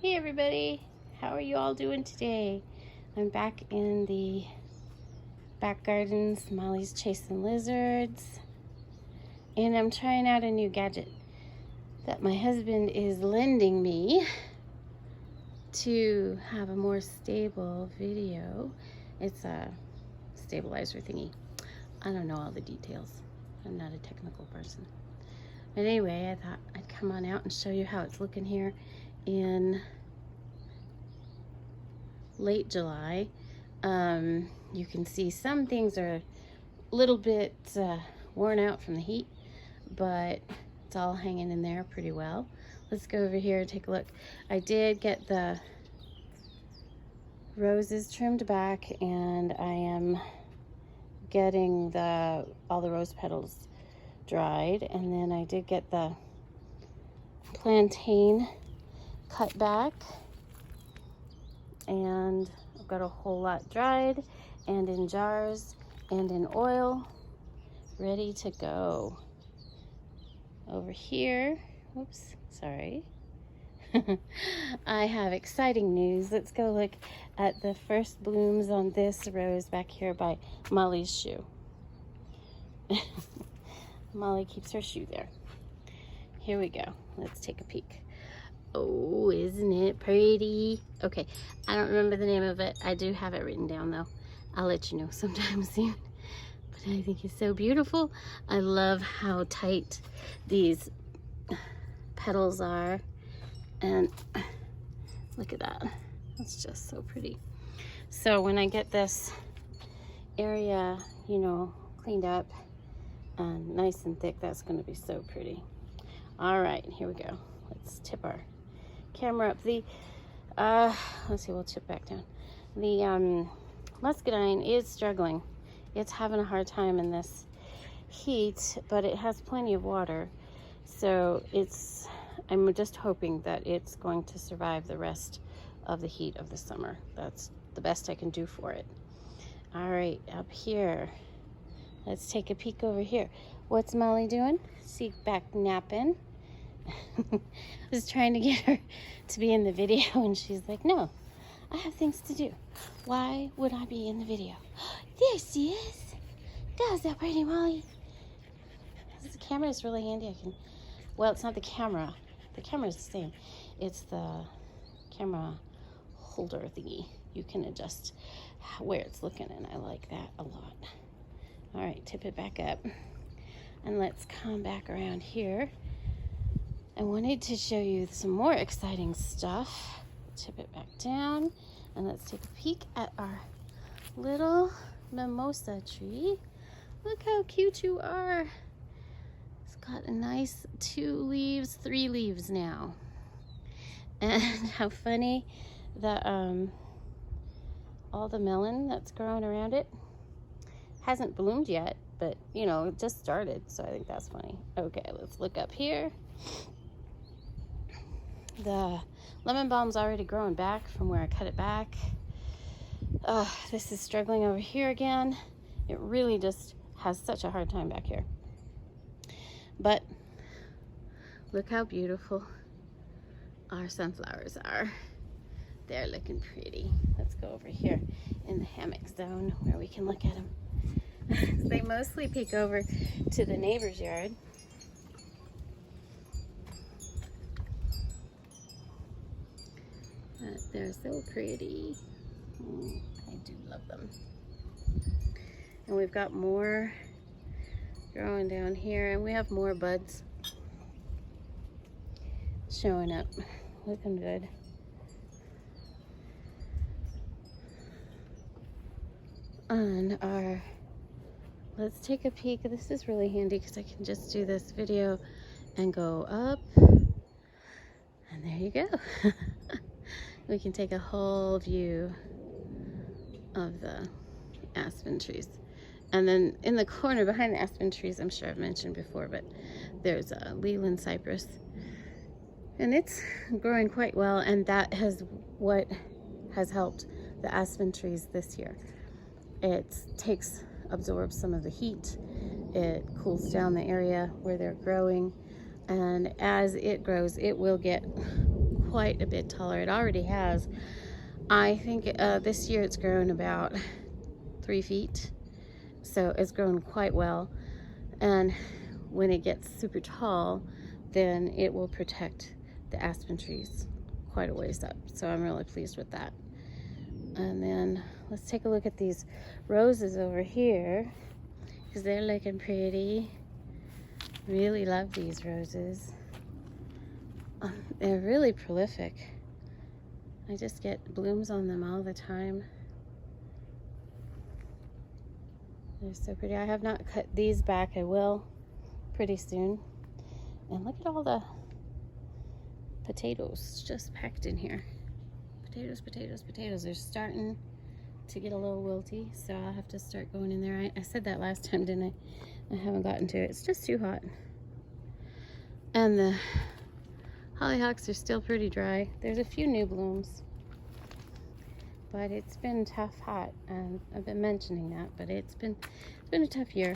Hey everybody, how are you all doing today? I'm back in the back gardens. Molly's chasing lizards, and I'm trying out a new gadget that my husband is lending me to have a more stable video. It's a stabilizer thingy. I don't know all the details. I'm not a technical person. But anyway, I thought I'd come on out and show you how it's looking here in late July. You can see some things are a little bit worn out from the heat, but it's all hanging in there pretty well. Let's go over here and take a look. I did get the roses trimmed back, and I am getting all the rose petals dried, and then I did get the plantain cut back, and I've got a whole lot dried and in jars and in oil ready to go. Over here, whoops, sorry. I have exciting news. Let's go look at the first blooms on this rose back here by Molly's shoe. Molly keeps her shoe there. Here we go. Let's take a peek. Oh, isn't it pretty? Okay, I don't remember the name of it. I do have it written down though. I'll let you know sometime soon. But I think it's so beautiful. I love how tight these petals are. And look at that. That's just so pretty. So when I get this area, you know, cleaned up and nice and thick, that's going to be so pretty. All right, here we go. Let's tip our camera up. Let's see, we'll tip back down. The muscadine is struggling. It's having a hard time in this heat, but it has plenty of water. So I'm just hoping that it's going to survive the rest of the heat of the summer. That's the best I can do for it. All right, up here. Let's take a peek over here. What's Molly doing? She's back napping. I was trying to get her to be in the video, and she's like, no, I have things to do. Why would I be in the video? There she is. That's that pretty, Molly. This camera is really handy. Well, it's not the camera. The camera is the same. It's the camera holder thingy. You can adjust where it's looking, and I like that a lot. All right, tip it back up. And let's come back around here. I wanted to show you some more exciting stuff. Tip it back down, and let's take a peek at our little mimosa tree. Look how cute you are. It's got a nice 2 leaves, 3 leaves now. And how funny that all the melon that's growing around it hasn't bloomed yet, but you know, it just started, so I think that's funny. Okay, let's look up here. The lemon balm's already growing back from where I cut it back. This is struggling over here again. It really just has such a hard time back here. But look how beautiful our sunflowers are. They're looking pretty. Let's go over here in the hammock zone where we can look at them. They mostly peek over to the neighbor's yard. They're so pretty. I do love them. And we've got more growing down here, and we have more buds showing up. Looking good. On our, let's take a peek. This is really handy because I can just do this video and go up, and there you go. We can take a whole view of the aspen trees. And then in the corner behind the aspen trees, I'm sure I've mentioned before, but there's a Leland cypress. And it's growing quite well, and that has what has helped the aspen trees this year. It absorbs some of the heat. It cools down the area where they're growing, and as it grows, it will get quite a bit taller. It already has. I think this year it's grown about 3 feet. So it's grown quite well. And when it gets super tall, then it will protect the aspen trees quite a ways up. So I'm really pleased with that. And then let's take a look at these roses over here, because they're looking pretty. Really love these roses. They're really prolific. I just get blooms on them all the time. They're so pretty. I have not cut these back. I will pretty soon. And look at all the potatoes just packed in here. Potatoes, potatoes, potatoes. They're starting to get a little wilty, so I'll have to start going in there. I said that last time, didn't I? I haven't gotten to it. It's just too hot. And the hollyhocks are still pretty dry. There's a few new blooms, but it's been tough hot, and I've been mentioning that, but it's been a tough year.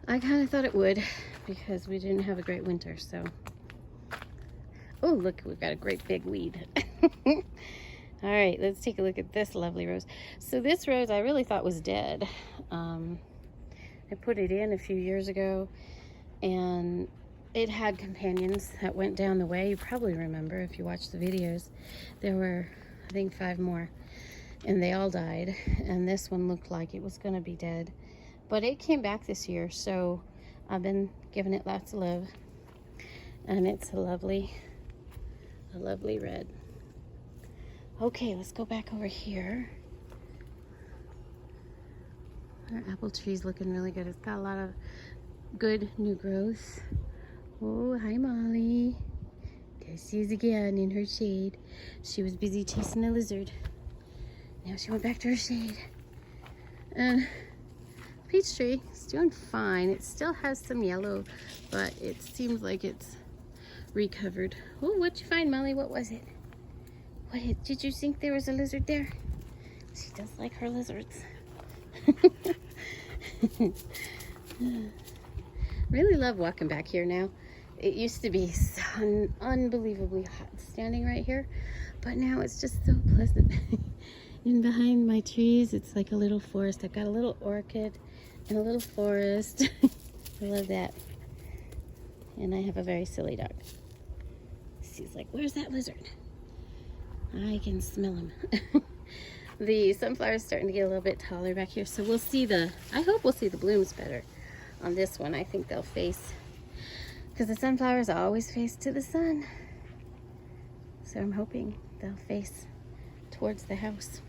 I kind of thought it would, because we didn't have a great winter. So oh, look, we've got a great big weed. All right, let's take a look at this lovely rose. So this rose I really thought was dead. I put it in a few years ago, and it had companions that went down the way. You probably remember if you watched the videos. There were, I think, 5 more, and they all died. And this one looked like it was going to be dead, but it came back this year, so I've been giving it lots of love, and it's a lovely red. Okay, let's go back over here. Our apple tree's looking really good. It's got a lot of good new growth. Oh, hi Molly. There she is again in her shade. She was busy chasing a lizard. Now she went back to her shade. And peach tree is doing fine. It still has some yellow, but it seems like it's recovered. Oh, what'd you find, Molly? What was it? Did you think there was a lizard there? She does like her lizards. Really love walking back here now. It used to be so unbelievably hot standing right here, but now it's just so pleasant. And behind my trees, it's like a little forest. I've got a little orchid and a little forest. I love that. And I have a very silly dog. She's like, where's that lizard? I can smell him. The sunflower's starting to get a little bit taller back here, so we'll see I hope we'll see the blooms better on this one. I think they'll face, because the sunflowers always face to the sun. So I'm hoping they'll face towards the house.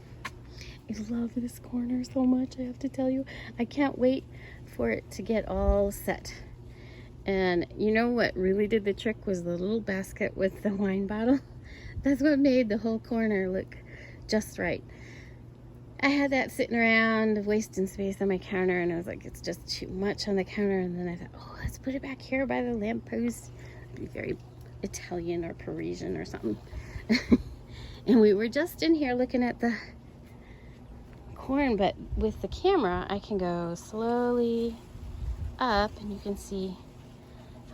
I love this corner so much, I have to tell you. I can't wait for it to get all set. And you know what really did the trick was the little basket with the wine bottle. That's what made the whole corner look just right. I had that sitting around wasting space on my counter, and I was like, it's just too much on the counter. And then I thought, oh, let's put it back here by the lamppost. It'd be very Italian or Parisian or something. And we were just in here looking at the corn, but with the camera I can go slowly up and you can see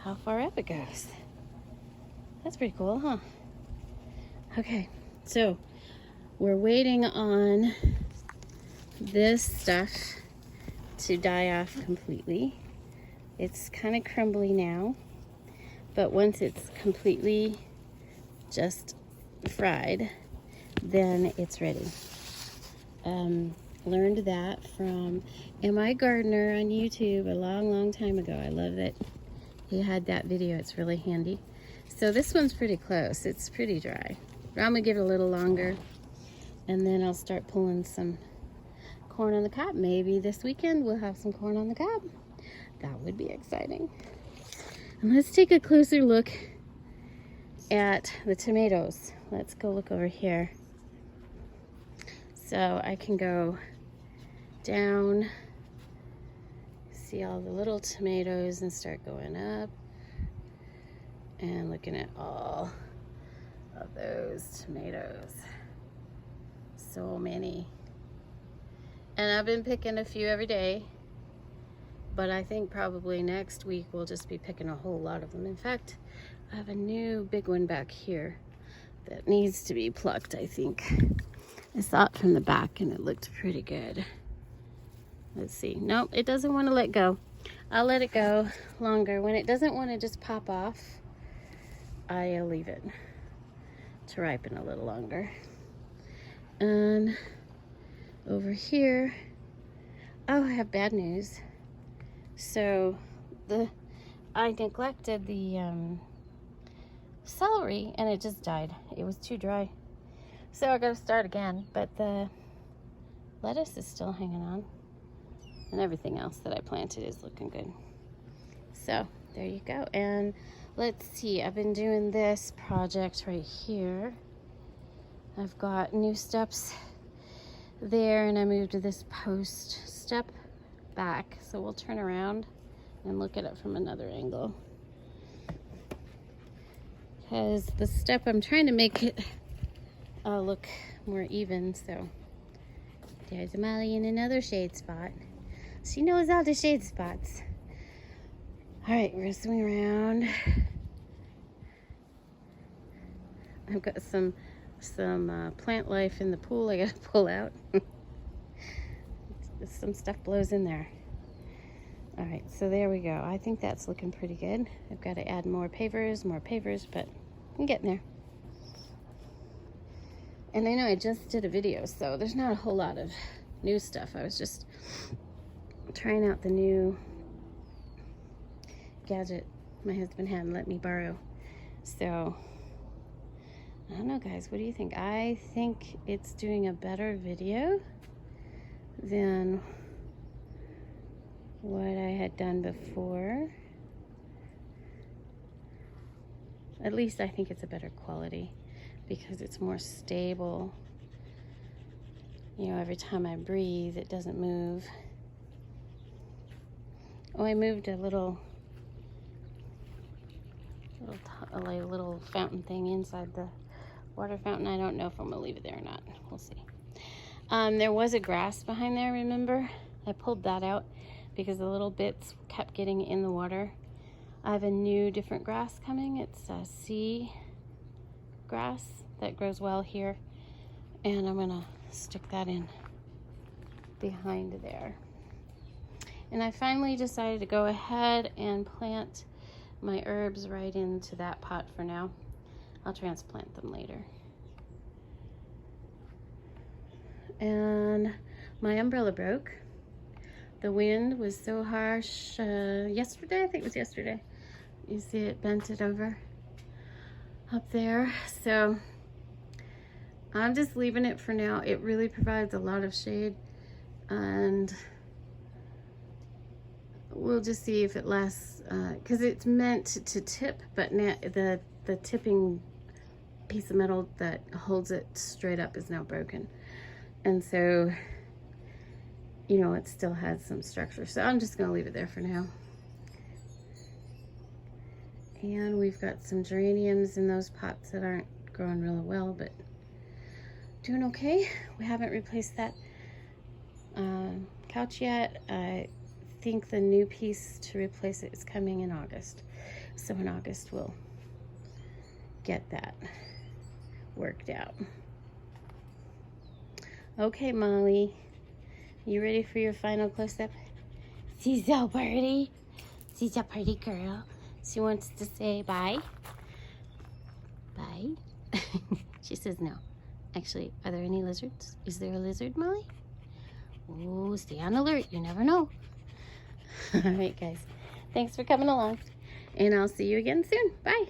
how far up it goes. That's pretty cool, huh? Okay, so we're waiting on this stuff to die off completely. It's kind of crumbly now, but once it's completely just fried, then it's ready. Learned that from Am I Gardener on YouTube a long time ago. I love that he had that video. It's really handy. So this one's pretty close. It's pretty dry. I'm gonna give it a little longer, and then I'll start pulling some corn on the cob. Maybe this weekend we'll have some corn on the cob. That would be exciting. And let's take a closer look at the tomatoes. Let's go look over here. So I can go down, see all the little tomatoes, and start going up and looking at all of those tomatoes. So many. And I've been picking a few every day, but I think probably next week we'll just be picking a whole lot of them. In fact, I have a new big one back here that needs to be plucked, I think. I saw it from the back and it looked pretty good. Let's see. Nope, it doesn't want to let go. I'll let it go longer. When it doesn't want to just pop off, I'll leave it to ripen a little longer. And over here, oh, I have bad news. So I neglected the celery and it just died. It was too dry. So I gotta start again, but the lettuce is still hanging on. And everything else that I planted is looking good. So there you go. And let's see, I've been doing this project right here. I've got new steps there and I moved this post step back. So we'll turn around and look at it from another angle. Because the step, I'm trying to make it look more even. So there's Molly in another shade spot. She knows all the shade spots. All right, we're gonna swing around. I've got some plant life in the pool I gotta pull out. Some stuff blows in there. All right, so there we go. I think that's looking pretty good. I've got to add more pavers, but I'm getting there. And I know I just did a video, so there's not a whole lot of new stuff. I was just trying out the new gadget my husband had let me borrow. So I don't know, guys, what do you think? I think it's doing a better video than what I had done before. At least I think it's a better quality because it's more stable. You know, every time I breathe, it doesn't move. Oh, I moved a little fountain thing inside the water fountain. I don't know if I'm gonna leave it there or not. We'll see. There was a grass behind there, remember? I pulled that out because the little bits kept getting in the water. I have a new different grass coming. It's a sea grass that grows well here. And I'm gonna stick that in behind there. And I finally decided to go ahead and plant my herbs right into that pot for now. I'll transplant them later. And my umbrella broke. The wind was so harsh yesterday, I think it was yesterday. You see it bent it over up there. So I'm just leaving it for now. It really provides a lot of shade and we'll just see if it lasts, because it's meant to tip, but now the tipping piece of metal that holds it straight up is now broken. And so, you know, it still has some structure. So I'm just gonna leave it there for now. And we've got some geraniums in those pots that aren't growing really well, but doing okay. We haven't replaced that couch yet. I think the new piece to replace it is coming in August. So in August we'll get that worked out. Okay, Molly, you ready for your final close-up? She's so pretty. She's a pretty girl. She wants to say bye. Bye. She says no. Actually, are there any lizards? Is there a lizard, Molly? Oh, stay on alert. You never know. All right, guys. Thanks for coming along. And I'll see you again soon. Bye.